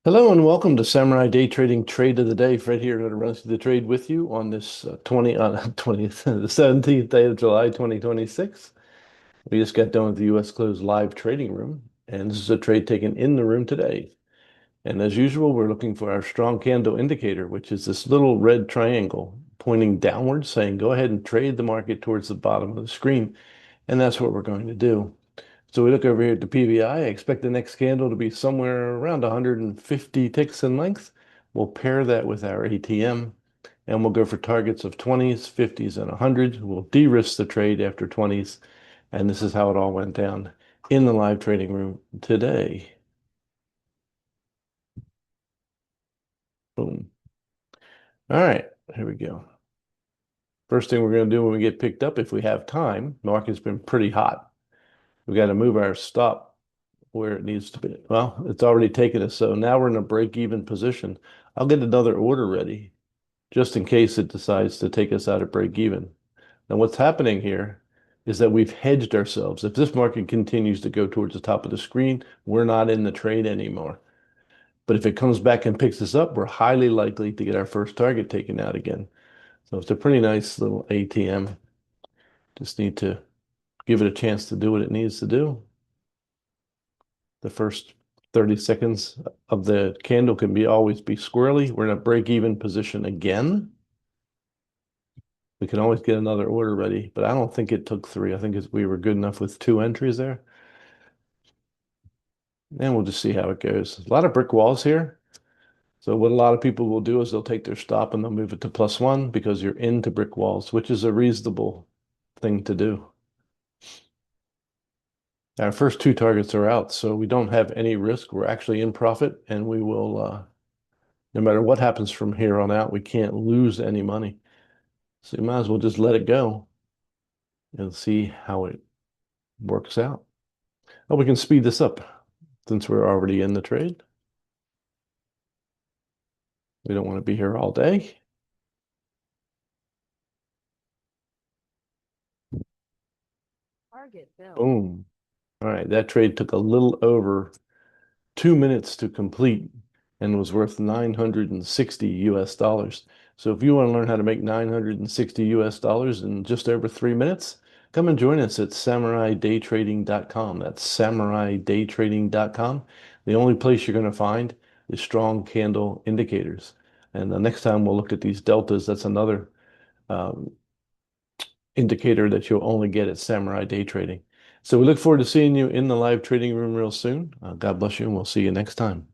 Hello and welcome to Samurai Day Trading Trade of the Day. Fred here, going to run through the trade with you on this 20th, the 17th day of July, 2026. We just got done with the U.S. closed live trading room, and this is a trade taken in the room today. And as usual, we're looking for our strong candle indicator, which is this little red triangle pointing downwards, saying go ahead and trade the market towards the bottom of the screen. And that's what we're going to do. So we look over here at the PVI. I expect the next candle to be somewhere around 150 ticks in length. We'll pair that with our ATM and we'll go for targets of 20s, 50s, and 100s. We'll de-risk the trade after 20s. And this is how it all went down in the live trading room today. Boom. All right, here we go. First thing we're going to do when we get picked up, if we have time, market's been pretty hot. We got to move our stop where it needs to be. Well, it's already taken us, so now we're in a break-even position. I'll get another order ready just in case it decides to take us out of break-even. Now, what's happening here is that we've hedged ourselves. If this market continues to go towards the top of the screen, we're not in the trade anymore. But if it comes back and picks us up, we're highly likely to get our first target taken out again. So it's a pretty nice little ATM. Just need to give it a chance to do what it needs to do. The first 30 seconds of the candle can always be squirrely. We're in a break-even position again. We can always get another order ready, but I don't think it took three. I think we were good enough with two entries there. And we'll just see how it goes. A lot of brick walls here. So what a lot of people will do is they'll take their stop and they'll move it to +1 because you're into brick walls, which is a reasonable thing to do. Our first two targets are out, so we don't have any risk. We're actually in profit, and we will, no matter what happens from here on out, we can't lose any money. So you might as well just let it go and see how it works out. Oh, we can speed this up since we're already in the trade. We don't want to be here all day. Target built. Boom. All right, that trade took a little over 2 minutes to complete and was worth 960 US dollars. So if you want to learn how to make 960 US dollars in just over 3 minutes, come and join us at SamuraiDayTrading.com. That's SamuraiDayTrading.com. The only place you're going to find is strong candle indicators. And the next time we'll look at these deltas, that's another um, indicator that you'll only get at Samurai Day Trading. So we look forward to seeing you in the live trading room real soon. God bless you, and we'll see you next time.